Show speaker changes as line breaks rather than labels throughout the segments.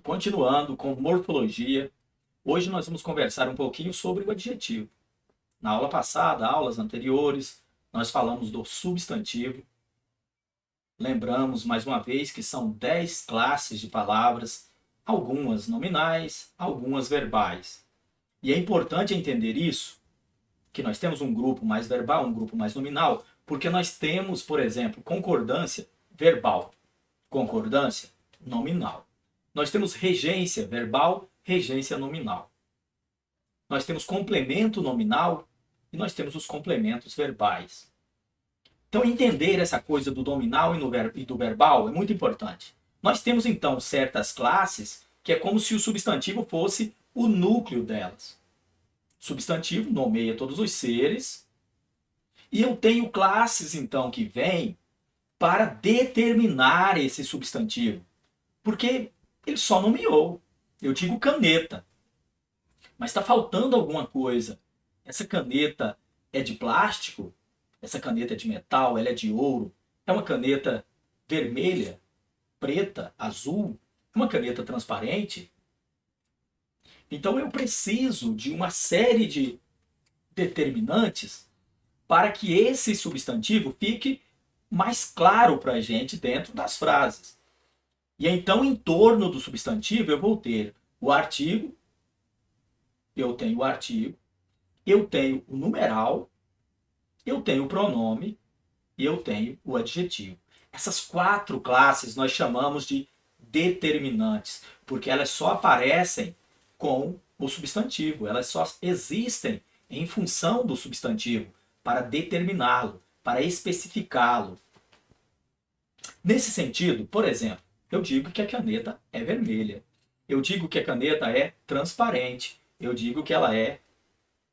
Continuando com morfologia, hoje nós vamos conversar um pouquinho sobre o adjetivo. Na aula passada, aulas anteriores, nós falamos do substantivo. Lembramos mais uma vez que são 10 classes de palavras, algumas nominais, algumas verbais. E é importante entender isso, que nós temos um grupo mais verbal, um grupo mais nominal, porque nós temos, por exemplo, concordância verbal, concordância nominal. Nós temos regência verbal, regência nominal. Nós temos complemento nominal e nós temos os complementos verbais. Então, entender essa coisa do nominal e do verbal é muito importante. Nós temos, então, certas classes que é como se o substantivo fosse o núcleo delas. Substantivo nomeia todos os seres. E eu tenho classes, então, que vêm para determinar esse substantivo. Porque ele só nomeou. Eu digo caneta. Mas está faltando alguma coisa. Essa caneta é de plástico? Essa caneta é de metal? Ela é de ouro? É uma caneta vermelha, preta, azul? É uma caneta transparente? Então eu preciso de uma série de determinantes para que esse substantivo fique mais claro para a gente dentro das frases. E então, em torno do substantivo, eu vou ter o artigo, eu tenho o numeral, eu tenho o pronome e eu tenho o adjetivo. Essas 4 classes nós chamamos de determinantes, porque elas só aparecem com o substantivo, elas só existem em função do substantivo, para determiná-lo, para especificá-lo. Nesse sentido, por exemplo, eu digo que a caneta é vermelha. Eu digo que a caneta é transparente. Eu digo que ela é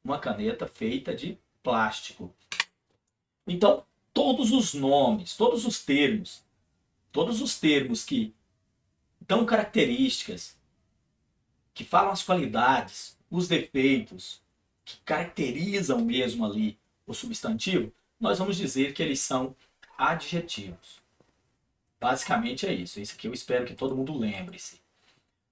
uma caneta feita de plástico. Então, todos os nomes, todos os termos que dão características, que falam as qualidades, os defeitos, que caracterizam mesmo ali o substantivo, nós vamos dizer que eles são adjetivos. Basicamente é isso. Isso que eu espero que todo mundo lembre-se.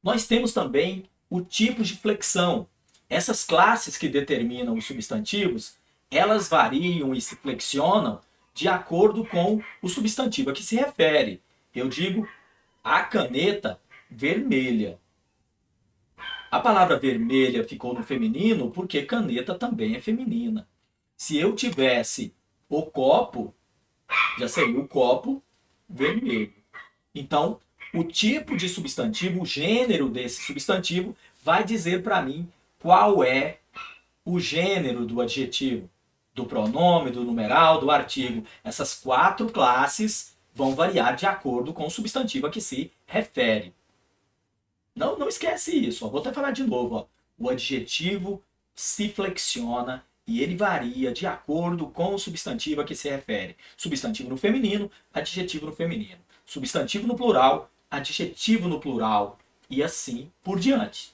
Nós temos também o tipo de flexão. Essas classes que determinam os substantivos, elas variam e se flexionam de acordo com o substantivo a que se refere. Eu digo a caneta vermelha. A palavra vermelha ficou no feminino porque caneta também é feminina. Se eu tivesse o copo, já seria o copo vermelho. Então, o tipo de substantivo, o gênero desse substantivo, vai dizer para mim qual é o gênero do adjetivo, do pronome, do numeral, do artigo. Essas 4 classes vão variar de acordo com o substantivo a que se refere. Não esquece isso. Vou até falar de novo. O adjetivo se flexiona e ele varia de acordo com o substantivo a que se refere. Substantivo no feminino, adjetivo no feminino. Substantivo no plural, adjetivo no plural. E assim por diante.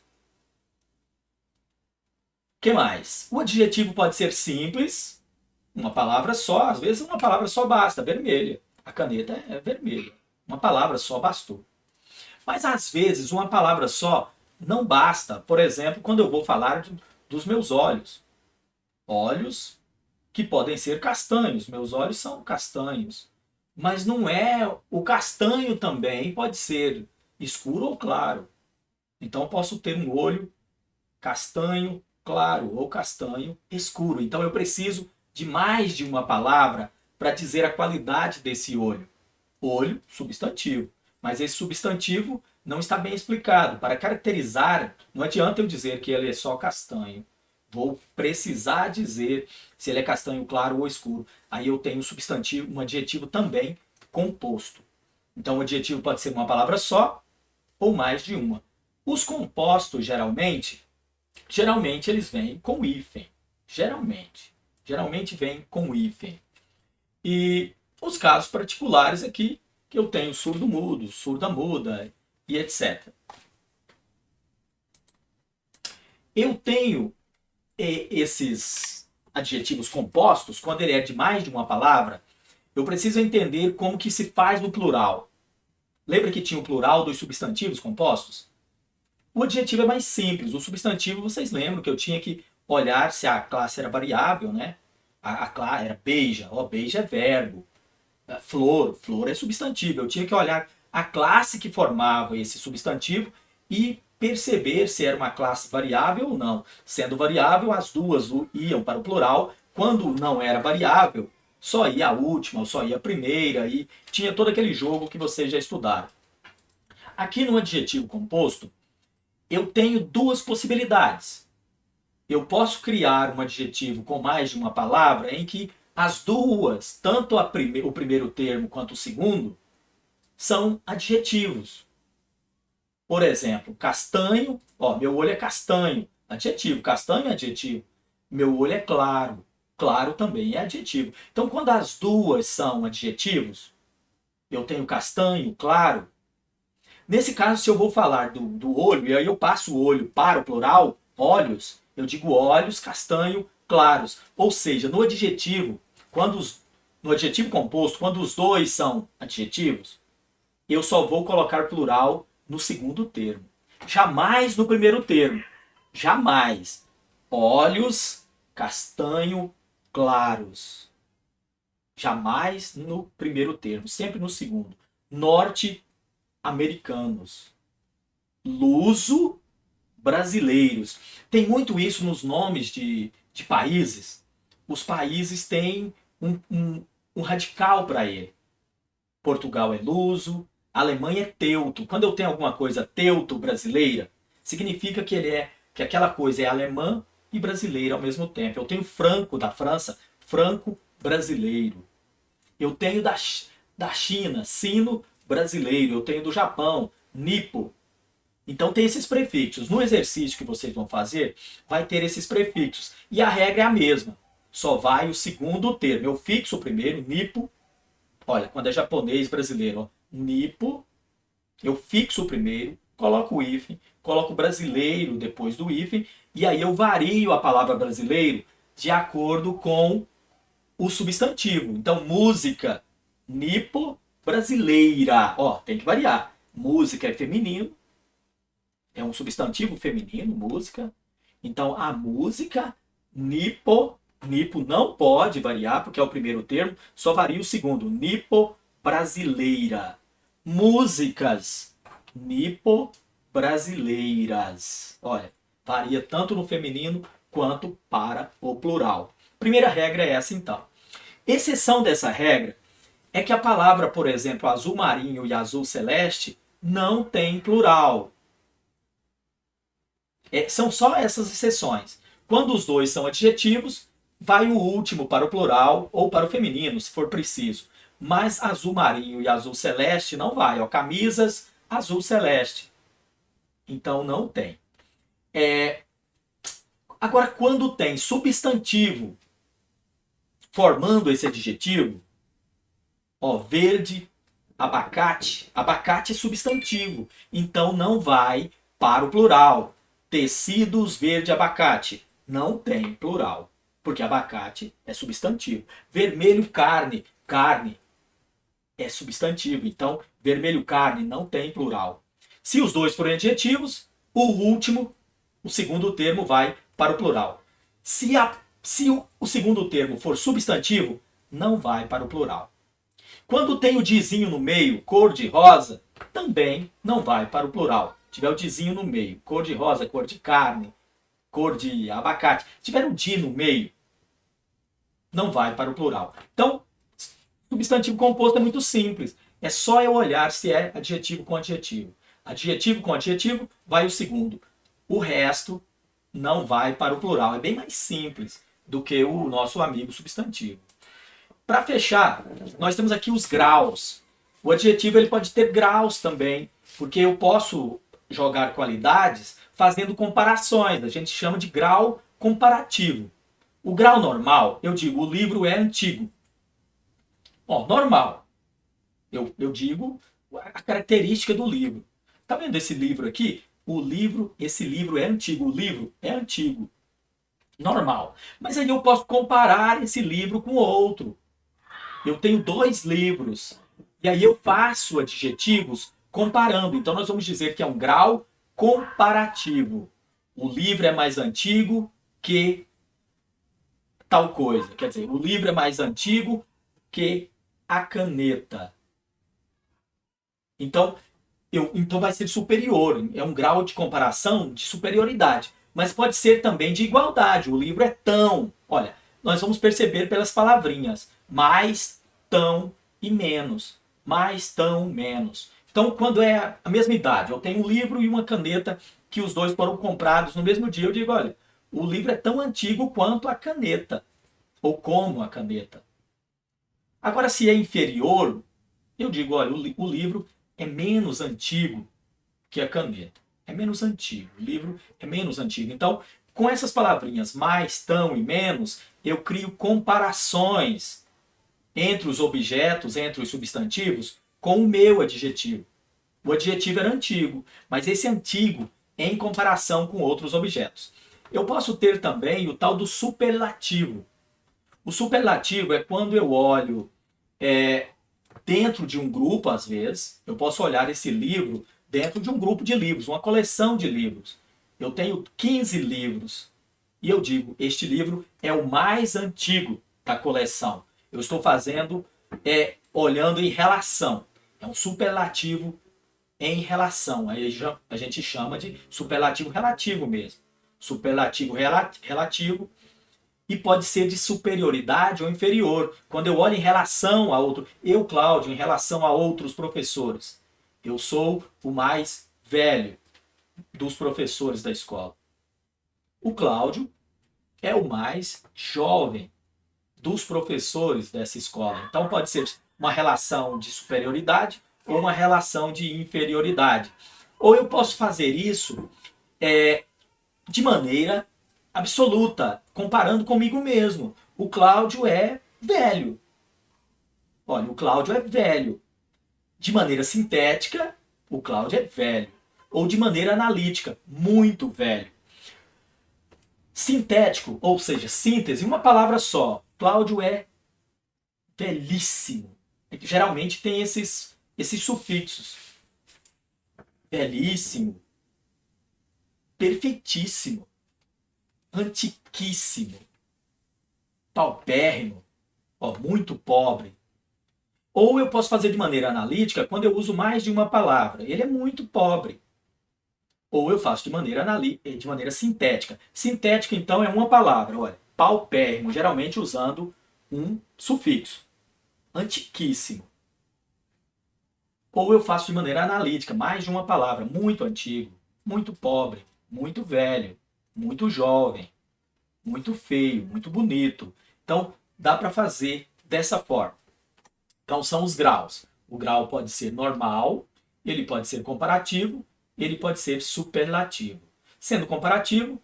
O que mais? O adjetivo pode ser simples, uma palavra só. Às vezes uma palavra só basta, vermelha. A caneta é vermelha. Uma palavra só bastou. Mas às vezes uma palavra só não basta. Por exemplo, quando eu vou falar dos meus olhos. Olhos que podem ser castanhos. Meus olhos são castanhos. Mas não é... O castanho também pode ser escuro ou claro. Então eu posso ter um olho castanho claro ou castanho escuro. Então eu preciso de mais de uma palavra para dizer a qualidade desse olho. Olho, substantivo. Mas esse substantivo não está bem explicado. Para caracterizar, não adianta eu dizer que ele é só castanho. Vou precisar dizer se ele é castanho claro ou escuro. Aí eu tenho um substantivo, um adjetivo também composto. Então o adjetivo pode ser uma palavra só ou mais de uma. Os compostos, geralmente eles vêm com hífen. Geralmente vêm com hífen. E os casos particulares aqui, que eu tenho surdo-mudo, surda-muda e etc. Eu tenho esses adjetivos compostos, quando ele é de mais de uma palavra, eu preciso entender como que se faz no plural. Lembra que tinha o plural dos substantivos compostos? O adjetivo é mais simples. O substantivo, vocês lembram que eu tinha que olhar se a classe era variável, né? A classe era beija. Ó, beija é verbo. Flor, flor é substantivo. Eu tinha que olhar a classe que formava esse substantivo e perceber se era uma classe variável ou não. Sendo variável, as duas iam para o plural. Quando não era variável, só ia a última ou só ia a primeira. E tinha todo aquele jogo que vocês já estudaram. Aqui no adjetivo composto, eu tenho duas possibilidades. Eu posso criar um adjetivo com mais de uma palavra em que as duas, tanto o primeiro termo quanto o segundo, são adjetivos. Por exemplo, castanho, ó, meu olho é castanho, adjetivo, castanho é adjetivo. Meu olho é claro, claro também é adjetivo. Então, quando as duas são adjetivos, eu tenho castanho, claro. Nesse caso, se eu vou falar do olho, e aí eu passo o olho para o plural, olhos, eu digo olhos, castanho, claros. Ou seja, no adjetivo, no adjetivo composto, quando os dois são adjetivos, eu só vou colocar plural no segundo termo. Jamais no primeiro termo. Jamais. Olhos, castanho, claros. Jamais no primeiro termo, sempre no segundo. Norte-americanos. Luso, brasileiros. Tem muito isso nos nomes de países. Os países têm um radical para ele. Portugal é luso, Alemanha é teuto. Quando eu tenho alguma coisa teuto brasileira, significa que aquela coisa é alemã e brasileira ao mesmo tempo. Eu tenho franco da França, franco brasileiro. Eu tenho da China, sino brasileiro. Eu tenho do Japão, nippo. Então tem esses prefixos. No exercício que vocês vão fazer, vai ter esses prefixos. E a regra é a mesma. Só vai o segundo termo. Eu fixo o primeiro, nippo. Olha, quando é japonês brasileiro, ó, nippo. Eu fixo o primeiro, coloco o hífen, coloco brasileiro depois do hífen. E aí eu vario a palavra brasileiro de acordo com o substantivo. Então, música, nippo, brasileira. Ó, tem que variar. Música é feminino. É um substantivo feminino, música. Então, a música, nippo não pode variar, porque é o primeiro termo, só varia o segundo. Nippo brasileira. Músicas, nippo brasileiras. Olha, varia tanto no feminino quanto para o plural. Primeira regra é essa, então. Exceção dessa regra é que a palavra, por exemplo, azul marinho e azul celeste não tem plural. São só essas exceções. Quando os dois são adjetivos, vai o último para o plural ou para o feminino, se for preciso. Mas azul marinho e azul celeste não vai. Ó, camisas, azul celeste. Então não tem. Agora, quando tem substantivo formando esse adjetivo, ó, verde, abacate. Abacate é substantivo. Então não vai para o plural. Tecidos verde abacate. Não tem plural, porque abacate é substantivo. Vermelho carne. Carne é substantivo. Então, vermelho carne não tem plural. Se os dois forem adjetivos, o último, o segundo termo, vai para o plural. Se o segundo termo for substantivo, não vai para o plural. Quando tem o dizinho no meio, cor de rosa, também não vai para o plural. Tiver o dizinho no meio, cor de rosa, cor de carne, cor de abacate. Tiver um di no meio, não vai para o plural. Então, substantivo composto é muito simples. É só eu olhar se é adjetivo com adjetivo. Adjetivo com adjetivo, vai o segundo. O resto não vai para o plural. É bem mais simples do que o nosso amigo substantivo. Para fechar, nós temos aqui os graus. O adjetivo ele pode ter graus também, porque eu posso jogar qualidades fazendo comparações. A gente chama de grau comparativo. O grau normal, eu digo, o livro é antigo. Ó, normal. Eu digo a característica do livro. Tá vendo esse livro aqui? Esse livro é antigo. O livro é antigo. Normal. Mas aí eu posso comparar esse livro com outro. Eu tenho 2 livros. E aí eu faço adjetivos comparando. Então nós vamos dizer que é um grau comparativo. O livro é mais antigo que tal coisa. Quer dizer, o livro é mais antigo que a caneta. Então, então vai ser superior. É um grau de comparação de superioridade. Mas pode ser também de igualdade. O livro é tão. Olha, nós vamos perceber pelas palavrinhas. Mais, tão e menos. Mais, tão, menos. Então, quando é a mesma idade, eu tenho um livro e uma caneta que os dois foram comprados no mesmo dia, eu digo, olha, o livro é tão antigo quanto a caneta. Ou como a caneta. Agora, se é inferior, eu digo, olha, o livro é menos antigo que a caneta. É menos antigo. O livro é menos antigo. Então, com essas palavrinhas mais, tão e menos, eu crio comparações entre os objetos, entre os substantivos, com o meu adjetivo. O adjetivo era antigo, mas esse antigo em comparação com outros objetos. Eu posso ter também o tal do superlativo. O superlativo é quando eu olho dentro de um grupo, às vezes, eu posso olhar esse livro dentro de um grupo de livros, uma coleção de livros. Eu tenho 15 livros e eu digo, este livro é o mais antigo da coleção. Eu estou fazendo, olhando em relação. É um superlativo em relação. Aí a gente chama de superlativo relativo mesmo. Superlativo relativo. E pode ser de superioridade ou inferior. Quando eu olho em relação a outro, eu, Cláudio, em relação a outros professores, eu sou o mais velho dos professores da escola. O Cláudio é o mais jovem dos professores dessa escola. Então pode ser uma relação de superioridade ou uma relação de inferioridade. Ou eu posso fazer isso de maneira absoluta, comparando comigo mesmo. O Cláudio é velho. Olha, o Cláudio é velho. De maneira sintética, o Cláudio é velho. Ou de maneira analítica, muito velho. Sintético, ou seja, síntese, uma palavra só. Cláudio é velhíssimo. Geralmente tem esses sufixos. Velhíssimo. Perfeitíssimo. Antiquíssimo, paupérrimo, muito pobre. Ou eu posso fazer de maneira analítica quando eu uso mais de uma palavra. Ele é muito pobre. Ou eu faço de maneira sintética. Sintética, então, é uma palavra. Olha, paupérrimo, geralmente usando um sufixo. Antiquíssimo. Ou eu faço de maneira analítica, mais de uma palavra. Muito antigo, muito pobre, muito velho, muito jovem, muito feio, muito bonito. Então, dá para fazer dessa forma. Então, são os graus. O grau pode ser normal, ele pode ser comparativo, ele pode ser superlativo. Sendo comparativo,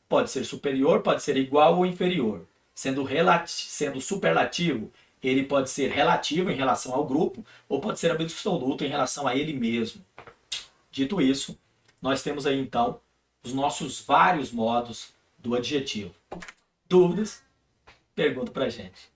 pode ser superior, pode ser igual ou inferior. Sendo superlativo, ele pode ser relativo em relação ao grupo, ou pode ser absoluto em relação a ele mesmo. Dito isso, nós temos aí então os nossos vários modos do adjetivo. Dúvidas? Pergunta pra gente.